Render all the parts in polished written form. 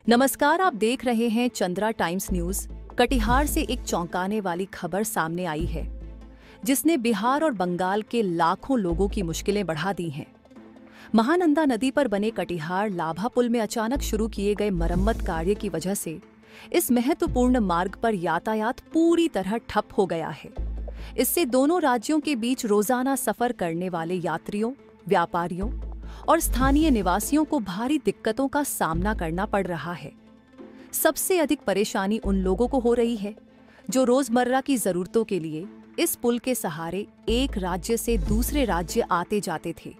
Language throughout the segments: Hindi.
नमस्कार, आप देख रहे हैं चंद्रा टाइम्स न्यूज। कटिहार से एक चौंकाने वाली खबर सामने आई है जिसने बिहार और बंगाल के लाखों लोगों की मुश्किलें बढ़ा दी हैं। महानंदा नदी पर बने कटिहार लाभा पुल में अचानक शुरू किए गए मरम्मत कार्य की वजह से इस महत्वपूर्ण मार्ग पर यातायात पूरी तरह ठप हो गया है। इससे दोनों राज्यों के बीच रोजाना सफर करने वाले यात्रियों, व्यापारियों और स्थानीय निवासियों को भारी दिक्कतों का सामना करना पड़ रहा है। सबसे अधिक परेशानी उन लोगों को हो रही है जो रोजमर्रा की जरूरतों के लिए इस पुल के सहारे एक राज्य से दूसरे राज्य आते जाते थे।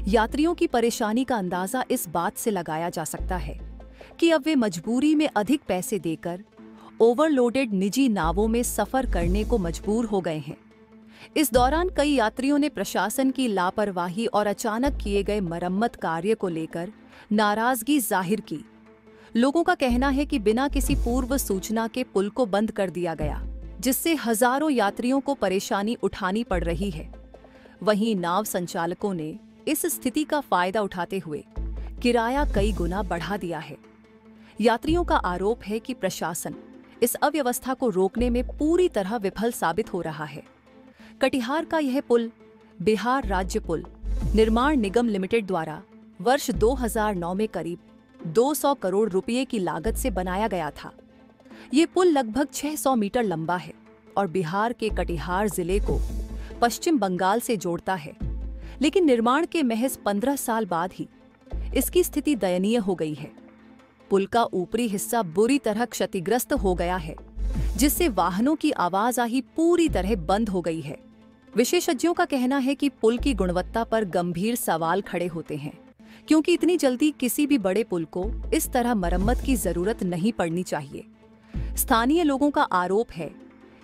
यात्रियों की परेशानी का अंदाजा इस बात से लगाया जा सकता है कि अब वे मजबूरी में अधिक पैसे देकर ओवरलोडेड निजी नावों में सफर करने को मजबूर हो गए हैं। इस दौरान कई यात्रियों ने प्रशासन की लापरवाही और अचानक किए गए मरम्मत कार्य को लेकर नाराजगी जाहिर की। लोगों का कहना है कि बिना किसी पूर्व सूचना के पुल को बंद कर दिया गया, जिससे हजारों यात्रियों को परेशानी उठानी पड़ रही है। वहीं नाव संचालकों ने इस स्थिति का फायदा उठाते हुए किराया कई गुना बढ़ा दिया है। यात्रियों का आरोप है कि प्रशासन इस अव्यवस्था को रोकने में पूरी तरह विफल साबित हो रहा है। कटिहार का यह पुल बिहार राज्य पुल निर्माण निगम लिमिटेड द्वारा वर्ष 2009 में करीब 200 करोड़ रुपए की लागत से बनाया गया था। ये पुल लगभग 600 मीटर लंबा है और बिहार के कटिहार जिले को पश्चिम बंगाल से जोड़ता है। लेकिन निर्माण के महज 15 साल बाद ही इसकी स्थिति दयनीय हो गई है। पुल का ऊपरी हिस्सा बुरी तरह क्षतिग्रस्त हो गया है, जिससे वाहनों की आवाजाही पूरी तरह बंद हो गई है। विशेषज्ञों का कहना है कि पुल की गुणवत्ता पर गंभीर सवाल खड़े होते हैं, क्योंकि इतनी जल्दी किसी भी बड़े पुल को इस तरह मरम्मत की जरूरत नहीं पड़नी चाहिए। स्थानीय लोगों का आरोप है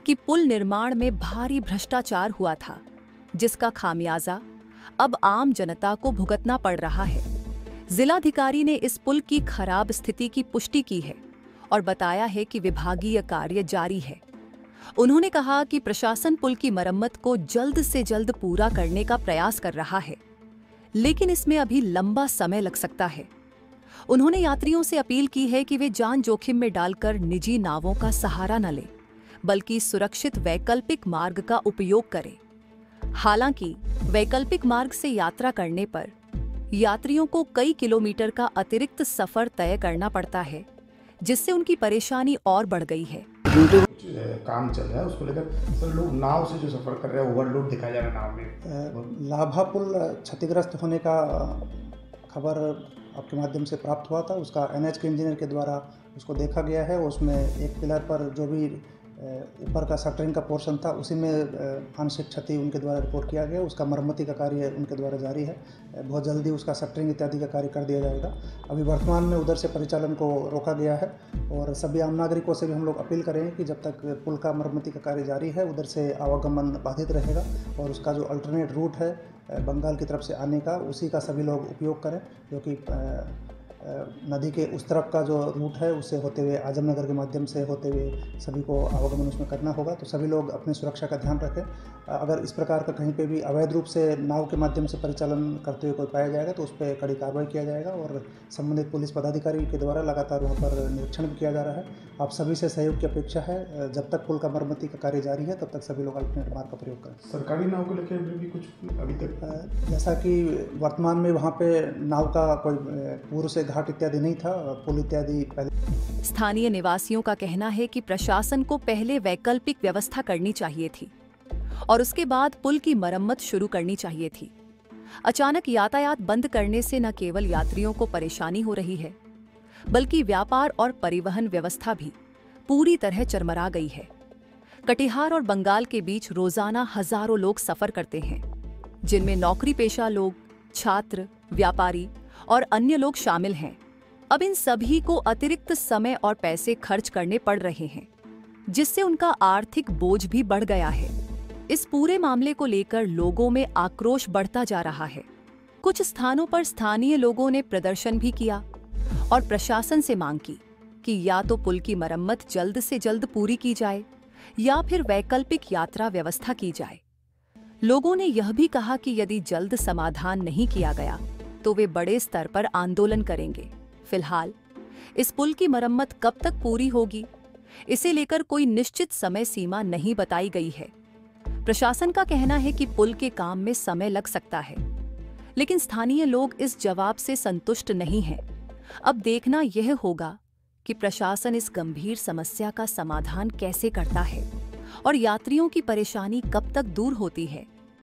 कि पुल निर्माण में भारी भ्रष्टाचार हुआ था, जिसका खामियाजा अब आम जनता को भुगतना पड़ रहा है। जिलाधिकारी ने इस पुल की खराब स्थिति की पुष्टि की है और बताया है कि विभागीय कार्य जारी है। उन्होंने कहा कि प्रशासन पुल की मरम्मत को जल्द से जल्द पूरा करने का प्रयास कर रहा है, लेकिन इसमें अभी लंबा समय लग सकता है। उन्होंने यात्रियों से अपील की है कि वे जान जोखिम में डालकर निजी नावों का सहारा न लें, बल्कि सुरक्षित वैकल्पिक मार्ग का उपयोग करें। हालांकि वैकल्पिक मार्ग से यात्रा करने पर यात्रियों को कई किलोमीटर का अतिरिक्त सफर तय करना पड़ता है, जिससे उनकी परेशानी और बढ़ गई है। काम चल रहा है उसको लेकर सर, लोग नाव से जो सफर कर रहे हैं ओवरलोड दिखाया जा रहा है नाव में। लाभा पुल क्षतिग्रस्त होने का खबर आपके माध्यम से प्राप्त हुआ था। उसका एनएच के इंजीनियर के द्वारा उसको देखा गया है। उसमें एक पिलर पर जो भी ऊपर का शटरिंग का पोर्शन था, उसी में आंशिक क्षति उनके द्वारा रिपोर्ट किया गया। उसका मरम्मती का कार्य उनके द्वारा जारी है। बहुत जल्दी उसका शटरिंग इत्यादि का कार्य कर दिया जाएगा। अभी वर्तमान में उधर से परिचालन को रोका गया है और सभी आम नागरिकों से भी हम लोग अपील करें कि जब तक पुल का मरम्मती का कार्य जारी है, उधर से आवागमन बाधित रहेगा और उसका जो अल्टरनेट रूट है बंगाल की तरफ से आने का, उसी का सभी लोग उपयोग करें, क्योंकि नदी के उस तरफ का जो रूट है उससे होते हुए आजमनगर के माध्यम से होते हुए सभी को आवागमन उसमें करना होगा। तो सभी लोग अपनी सुरक्षा का ध्यान रखें। अगर इस प्रकार का कहीं पे भी अवैध रूप से नाव के माध्यम से परिचालन करते हुए कोई पाया जाएगा तो उस पर कड़ी कार्रवाई किया जाएगा और संबंधित पुलिस पदाधिकारी के द्वारा लगातार वहाँ पर निरीक्षण भी किया जा रहा है। आप सभी से सहयोग की अपेक्षा है। जब तक पुल का मरम्मति का कार्य जारी है तब तक सभी लोग अल्टरनेट मार्ग का प्रयोग करें। सरकारी नाव को लेकर भी कुछ अभी तक जैसा कि वर्तमान में वहाँ पे नाव का कोई पूर्व से घाट इत्यादि नहीं था, पुल इत्यादि पहले। स्थानीय निवासियों का कहना है कि प्रशासन को पहले वैकल्पिक व्यवस्था करनी चाहिए थी और उसके बाद पुल की मरम्मत शुरू करनी चाहिए थी। अचानक यातायात बंद करने से न केवल यात्रियों को परेशानी हो रही है, बल्कि व्यापार और परिवहन व्यवस्था भी पूरी तरह चरमरा गई है। कटिहार और बंगाल के बीच रोजाना हजारों लोग सफर करते हैं, जिनमें नौकरी पेशा लोग, छात्र, व्यापारी और अन्य लोग शामिल हैं। अब इन सभी को अतिरिक्त समय और पैसे खर्च करने पड़ रहे हैं, जिससे उनका आर्थिक बोझ भी बढ़ गया है। इस पूरे मामले को लेकर लोगों में आक्रोश बढ़ता जा रहा है। कुछ स्थानों पर स्थानीय लोगों ने प्रदर्शन भी किया और प्रशासन से मांग की कि या तो पुल की मरम्मत जल्द से जल्द पूरी की जाए या फिर वैकल्पिक यात्रा व्यवस्था की जाए। लोगों ने यह भी कहा कि यदि जल्द समाधान नहीं किया गया तो वे बड़े स्तर पर आंदोलन करेंगे। फिलहाल इस पुल की मरम्मत कब तक पूरी होगी, इसे लेकर कोई निश्चित समय सीमा नहीं बताई गई है। प्रशासन का कहना है कि पुल के काम में समय लग सकता है, लेकिन स्थानीय लोग इस जवाब से संतुष्ट नहीं हैं। अब देखना यह होगा कि प्रशासन इस गंभीर समस्या का समाधान कैसे करता है और यात्रियों की परेशानी कब तक दूर होती है।